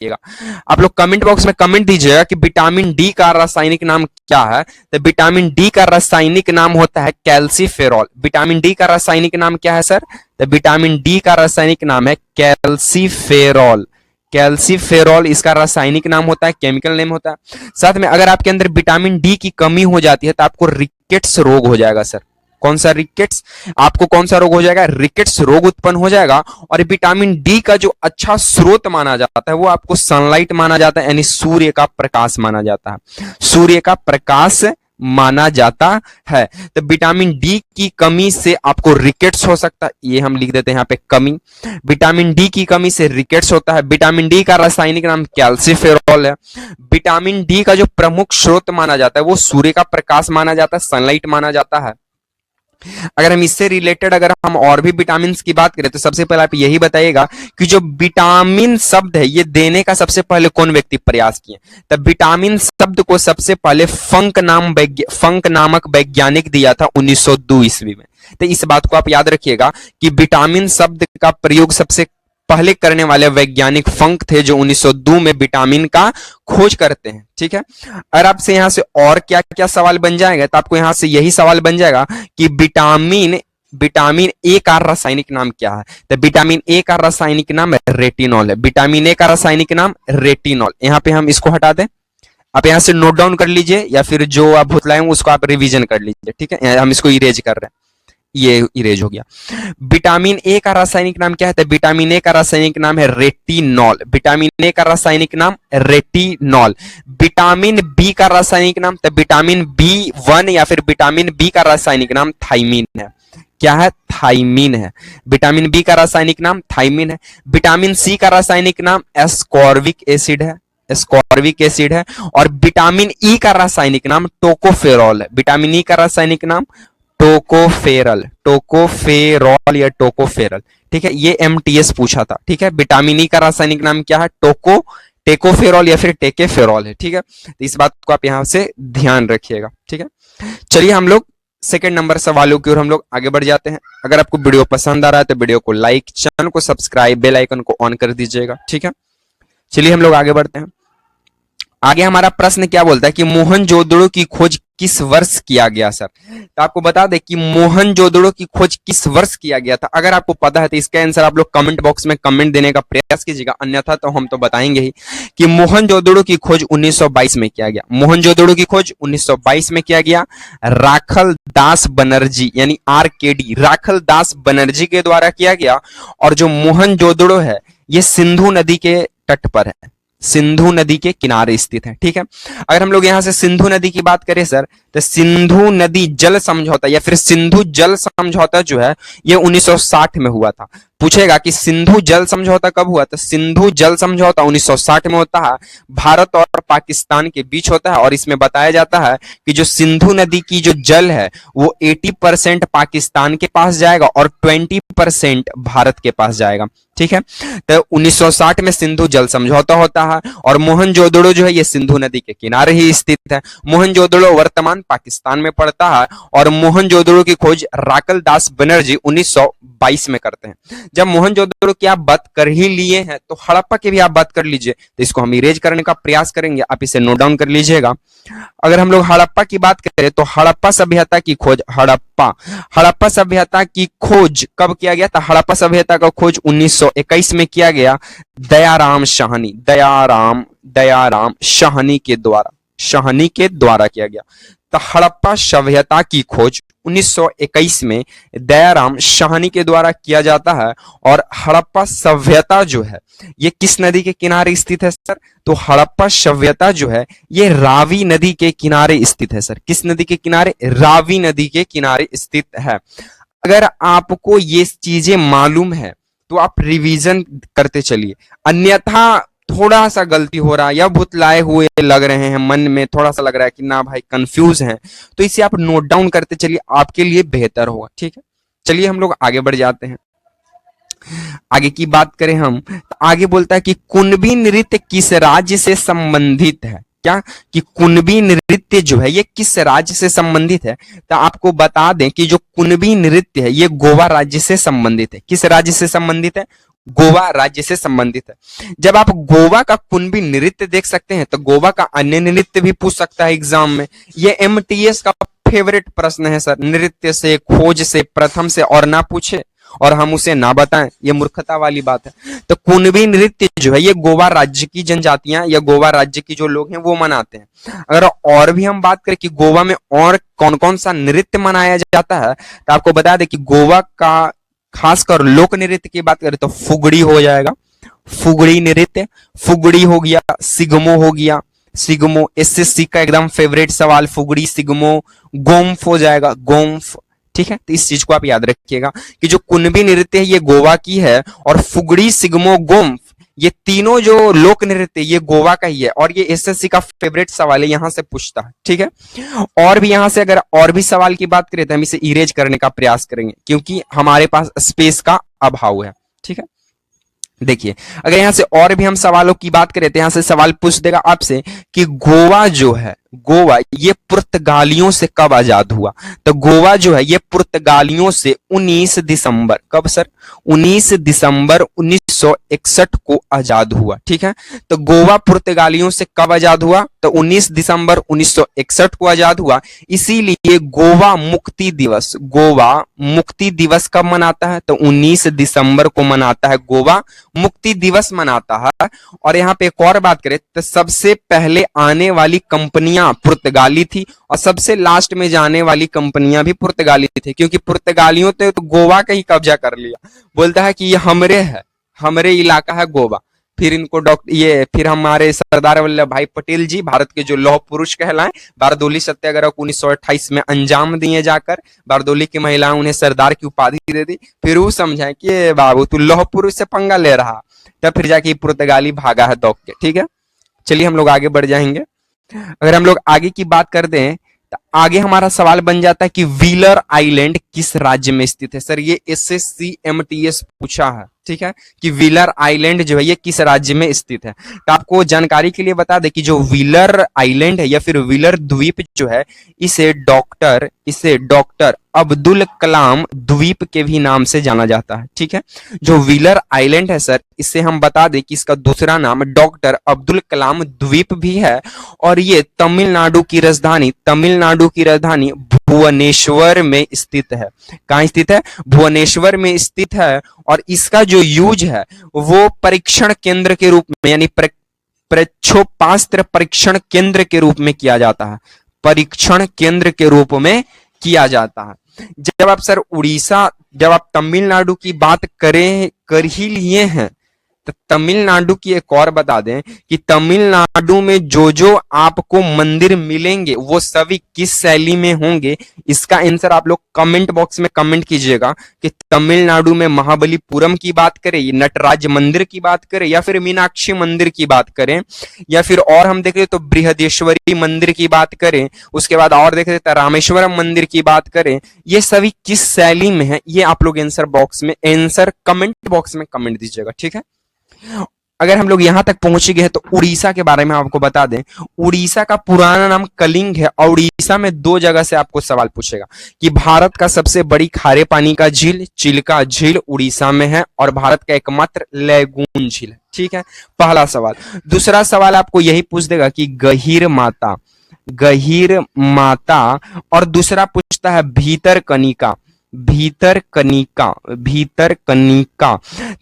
रखिएगा। आप लोग कमेंट बॉक्स में कमेंट दीजिएगा कि विटामिन डी का रासायनिक नाम क्या है। तो विटामिन डी का रासायनिक नाम होता है कैल्सीफेरॉल। विटामिन डी का रासायनिक नाम क्या है सर? तो विटामिन डी का रासायनिक नाम है कैल्सीफेरॉल। कैल्सीफेरॉल इसका रासायनिक नाम होता है, केमिकल नेम होता है। साथ में अगर आपके अंदर विटामिन डी की कमी हो जाती है तो आपको रिकेट्स रोग हो जाएगा सर। कौन सा रिकेट्स? आपको कौन सा रोग हो जाएगा? रिकेट्स रोग उत्पन्न हो जाएगा। और विटामिन डी का जो अच्छा स्रोत माना जाता है वो आपको सनलाइट माना जाता है, यानी सूर्य का प्रकाश माना जाता है। सूर्य का प्रकाश माना जाता है। तो विटामिन डी की कमी से आपको रिकेट्स हो सकता है, ये हम लिख देते हैं यहाँ पे कमी। विटामिन डी की कमी से रिकेट्स होता है। विटामिन डी का रासायनिक नाम कैल्सीफेरॉल है। विटामिन डी का जो प्रमुख स्रोत माना जाता है वो सूर्य का प्रकाश माना जाता है, सनलाइट माना जाता है। अगर हम इससे रिलेटेड अगर हम और भी विटामिन की बात करें तो सबसे पहले आप यही बताइएगा कि जो विटामिन शब्द है ये देने का सबसे पहले कौन व्यक्ति प्रयास किए? तब विटामिन शब्द को सबसे पहले फंक नामक वैज्ञानिक दिया था 1902 ईस्वी में। तो इस बात को आप याद रखिएगा कि विटामिन शब्द का प्रयोग सबसे पहले करने वाले वैज्ञानिक फंक थे जो 1902 में विटामिन का खोज करते हैं। ठीक है। अगर आपसे यहां से और क्या क्या सवाल बन जाएगा तो आपको यहां से यही सवाल बन जाएगा कि विटामिन ए का रासायनिक नाम क्या है? तो विटामिन ए का रासायनिक नाम रेटिनॉल है। विटामिन ए का रासायनिक नाम रेटिनॉल। यहां पे हम इसको हटा दें, आप यहां से नोट डाउन कर लीजिए या फिर जो आप भुतलाए उसको आप रिवीजन कर लीजिए। ठीक है, हम इसको इरेज कर रहे हैं, ये इरेज हो गया। विटामिन ए का रासायनिक नाम क्या है? विटामिन ए का रासायनिक नाम है रेटिनॉल। विटामिन ए का रासायनिक नाम रेटिनॉल। विटामिन बी का रासायनिक नाम? तो विटामिन B1 या फिर विटामिन बी का रासायनिक नाम थाइमिन है। क्या है? थाइमिन है। विटामिन बी का रासायनिक नाम थाइमिन है। विटामिन सी का रासायनिक नाम एस्कॉर्बिक एसिड है, एस्कॉर्बिक एसिड है। और विटामिन ई का रासायनिक नाम टोकोफेरॉल है। विटामिन ई का रासायनिक नाम टोकोफेरल, टोकोफेरॉल या टोकोफेरल। ठीक है, ये MTS पूछा था। ठीक है, विटामिन ई का रासायनिक नाम क्या है? टेकोफेरॉल या फिर टेकेफेरॉल है। ठीक है, तो इस बात को आप यहां से ध्यान रखिएगा। ठीक है, चलिए हम लोग सेकंड नंबर सवालों की ओर हम लोग आगे बढ़ जाते हैं। अगर आपको वीडियो पसंद आ रहा है तो वीडियो को लाइक, चैनल को सब्सक्राइब, बेल आइकन को ऑन कर दीजिएगा। ठीक है, चलिए हम लोग आगे बढ़ते हैं। आगे हमारा प्रश्न क्या बोलता है कि मोहनजोदड़ो की खोज किस वर्ष किया गया सर? तो आपको बता दें कि मोहनजोदड़ो की खोज किस वर्ष किया गया था। अगर आपको पता है तो इसका आंसर आप लोग कमेंट बॉक्स में कमेंट देने का प्रयास कीजिएगा, अन्यथा तो हम तो बताएंगे ही कि मोहनजोदड़ो की खोज 1922 में किया गया। मोहनजोदड़ो की खोज 1922 में किया गया। राखल दास बनर्जी यानी RKD, राखल दास बनर्जी के द्वारा किया गया। और जो मोहनजोदड़ो है ये सिंधु नदी के तट पर है, सिंधु नदी के किनारे स्थित है। ठीक है, अगर हम लोग यहां से सिंधु नदी की बात करें सर तो सिंधु नदी जल समझौता या फिर सिंधु जल समझौता जो है ये 1960 में हुआ था। पूछेगा कि सिंधु जल समझौता कब हुआ? तो सिंधु जल समझौता 1960 में होता है, भारत और पाकिस्तान के बीच होता है। और इसमें बताया जाता है कि जो सिंधु नदी की जो जल है वो 80% पाकिस्तान के पास जाएगा और 20% भारत के पास जाएगा। ठीक है, तो 1960 में सिंधु जल समझौता होता है और मोहनजोदड़ो जो है ये सिंधु नदी के किनारे ही स्थित है। मोहनजोदड़ो वर्तमान पाकिस्तान में पड़ता है और मोहनजोदड़ो की खोज राखल दास बनर्जी 1922 में करते हैं। जब मोहनजोदड़ो की आप बात कर ही लिए हैं तो हड़प्पा की भी आप बात कर लीजिए। तो इसको हम इरेज करने का प्रयास करेंगे, आप इसे नोट डाउन कर लीजिएगा। अगर हम लोग हड़प्पा की बात करें तो हड़प्पा सभ्यता की खोज, हड़प्पा सभ्यता की खोज कब किया गया था? हड़प्पा सभ्यता का खोज 1921 में किया गया दयाराम शाहनी के द्वारा किया गया। तो हड़प्पा सभ्यता की खोज 1921 में दयाराम शाहनी के द्वारा किया जाता है। और हड़प्पा सभ्यता जो है ये किस नदी के किनारे स्थित है सर? तो हड़प्पा सभ्यता जो है ये रावी नदी के किनारे स्थित है सर। किस नदी के किनारे? रावी नदी के किनारे स्थित है। अगर आपको ये चीजें मालूम है तो आप रिवीजन करते चलिए, अन्यथा थोड़ा सा गलती हो रहा है या भुतलाए हुए लग रहे हैं, मन में थोड़ा सा लग रहा है कि ना भाई कंफ्यूज हैं, तो इसे आप नोट डाउन करते चलिए, आपके लिए बेहतर होगा। ठीक है, चलिए हम लोग आगे बढ़ जाते हैं। आगे की बात करें हम तो आगे बोलता है कि कुणबी नृत्य किस राज्य से संबंधित है? क्या कि कुणबी नृत्य जो है ये किस राज्य से संबंधित है? तो आपको बता दें कि जो कुणबी नृत्य है ये गोवा राज्य से संबंधित है। किस राज्य से संबंधित है? गोवा राज्य से संबंधित है। जब आप गोवा का कुणबी नृत्य देख सकते हैं तो गोवा का अन्य नृत्य भी पूछ सकता है एग्जाम में। ये एमटीएस का फेवरेट प्रश्न है सर, नृत्य से, खोज से, प्रथम से और ना पूछे और हम उसे ना बताएं, ये मूर्खता वाली बात है। तो कुणबी नृत्य जो है ये गोवा राज्य की जनजातियां या गोवा राज्य की जो लोग हैं वो मनाते हैं। अगर और भी हम बात करें कि गोवा में और कौन कौन सा नृत्य मनाया जाता है तो आपको बता दें कि गोवा का खासकर लोक नृत्य की बात करें तो फुगड़ी हो जाएगा, फुगड़ी नृत्य, फुगड़ी हो गया, सिगमो हो गया, सिगमो एसएससी का एकदम फेवरेट सवाल, फुगड़ी, सिगमो, गोम्फ हो जाएगा, गोम्फ। ठीक है, तो इस चीज को आप याद रखिएगा कि जो कुणबी नृत्य है ये गोवा की है और फुगड़ी, सिगमो, गोम्फ ये तीनों जो लोक नृत्य ये गोवा का ही है और ये एसएससी का फेवरेट सवाल है, यहां से पूछता है। ठीक है, और भी यहां से अगर और भी सवाल की बात करें तो हम इसे इरेज करने का प्रयास करेंगे क्योंकि हमारे पास स्पेस का अभाव है। ठीक है, देखिए अगर यहां से और भी हम सवालों की बात करें तो यहां से सवाल पूछ देगा आपसे कि गोवा जो है, गोवा ये पुर्तगालियों से कब आजाद हुआ। तो गोवा जो है ये पुर्तगालियों से 19 दिसंबर, कब सर, 19 दिसंबर 1961 को आजाद हुआ। ठीक है, तो गोवा पुर्तगालियों से कब आजाद हुआ, तो 19 दिसंबर 1961 को आजाद हुआ। इसीलिए गोवा मुक्ति दिवस, गोवा मुक्ति दिवस कब मनाता है, तो 19 दिसंबर को मनाता है, गोवा मुक्ति दिवस मनाता है। और यहाँ पे एक और बात करें तो सबसे पहले आने वाली कंपनियां पुर्तगाली थी और सबसे लास्ट में जाने वाली कंपनियां भी पुर्तगाली थी क्योंकि पुर्तगालियों ने तो गोवा का ही कब्जा कर लिया, बोलता है कि ये हमरे है, हमरे इलाका है गोवा। फिर इनको फिर हमारे सरदार वल्लभ भाई पटेल जी, भारत के जो लौह पुरुष कहलाएं, बारदोली सत्याग्रह को 1928 में अंजाम दिए जाकर बारदोली की महिलाएं उन्हें सरदार की उपाधि दे दी। फिर वो समझाए कि बाबू तू लौह पुरुष से पंगा ले रहा, तब फिर जाके पुर्तगाली भागा है दौड़ के। ठीक है, चलिए हम लोग आगे बढ़ जाएंगे। अगर हम लोग आगे की बात करते हैं तो आगे हमारा सवाल बन जाता है कि व्हीलर आइलैंड किस राज्य में स्थित है। सर ये एसएससी एमटीएस पूछा है। ठीक है, कि व्हीलर आइलैंड जो है ये किस राज्य में स्थित है। तो आपको जानकारी के लिए बता दें कि जो व्हीलर आइलैंड है या फिर व्हीलर द्वीप जो है इसे डॉक्टर अब्दुल कलाम द्वीप के भी नाम से जाना जाता है। ठीक है, जो व्हीलर आइलैंड है सर इसे हम बता दें कि इसका दूसरा नाम डॉक्टर अब्दुल कलाम द्वीप भी है और ये तमिलनाडु की राजधानी भुवनेश्वर में स्थित है। कहाँ स्थित है, भुवनेश्वर में स्थित है। और इसका जो यूज है वो परीक्षण केंद्र के रूप में यानी प्रक्षोपास्त्र परीक्षण केंद्र के रूप में किया जाता है, परीक्षण केंद्र के रूप में किया जाता है। जब आप तमिलनाडु की बात कर ही लिए हैं तो तमिलनाडु की एक और बता दें कि तमिलनाडु में जो आपको मंदिर मिलेंगे वो सभी किस शैली में होंगे। इसका आंसर आप लोग कमेंट बॉक्स में कमेंट कीजिएगा कि तमिलनाडु में महाबलीपुरम की बात करें, नटराज मंदिर की बात करें या फिर मीनाक्षी मंदिर की बात करें या फिर और हम देखें तो बृहदेश्वरी मंदिर की बात करें, उसके बाद और देखें तो रामेश्वरम मंदिर की बात करें, ये सभी किस शैली में है ये आप लोग आंसर कमेंट बॉक्स में कमेंट दीजिएगा। ठीक है, अगर हम लोग यहां तक पहुंच गए हैं तो उड़ीसा के बारे में आपको बता दें। उड़ीसा का पुराना नाम कलिंग है और उड़ीसा में दो जगह से आपको सवाल पूछेगा कि भारत का सबसे बड़ी खारे पानी का झील चिल्का झील उड़ीसा में है और भारत का एकमात्र लैगून झील है। ठीक है, पहला सवाल। दूसरा सवाल आपको यही पूछ देगा कि गहीर माता और दूसरा पूछता है भीतर कनिका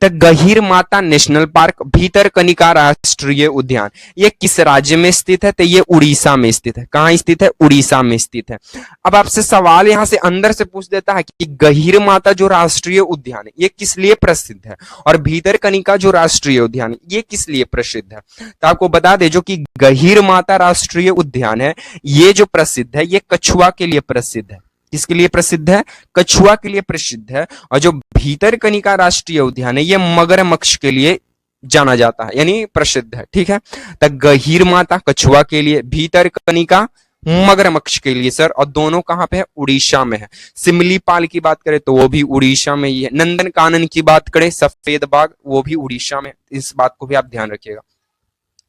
तो गहीर माता नेशनल पार्क, भीतर कनिका राष्ट्रीय उद्यान ये किस राज्य में स्थित है, तो ये उड़ीसा में स्थित है। कहाँ स्थित है, उड़ीसा में स्थित है। अब आपसे सवाल यहां से अंदर से पूछ देता है कि गहीर माता जो राष्ट्रीय उद्यान है ये किस लिए प्रसिद्ध है और भीतर कनिका जो राष्ट्रीय उद्यान है ये किस लिए प्रसिद्ध है। तो आपको बता दे जो कि गहीर माता राष्ट्रीय उद्यान है ये जो प्रसिद्ध है ये कछुआ के लिए प्रसिद्ध है। किसके लिए प्रसिद्ध है, कछुआ के लिए प्रसिद्ध है। और जो भीतरकनिका राष्ट्रीय उद्यान है ये मगरमच्छ के लिए जाना जाता है यानी प्रसिद्ध है। ठीक है, तो गहीर माता कछुआ के लिए, भीतरकनिका मगरमच्छ के लिए सर। और दोनों कहां पे है, उड़ीसा में है। सिमलीपाल की बात करें तो वो भी उड़ीसा में ही है। नंदन कानन की बात करें सफेद बाग वो भी उड़ीसा में, इस बात को भी आप ध्यान रखिएगा।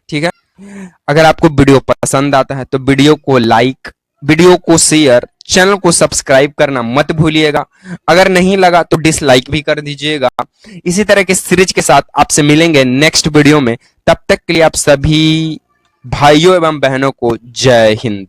ठीक है, अगर आपको वीडियो पसंद आता है तो वीडियो को लाइक, वीडियो को शेयर, चैनल को सब्सक्राइब करना मत भूलिएगा। अगर नहीं लगा तो डिसलाइक भी कर दीजिएगा। इसी तरह के सीरीज के साथ आपसे मिलेंगे नेक्स्ट वीडियो में। तब तक के लिए आप सभी भाइयों एवं बहनों को जय हिंद।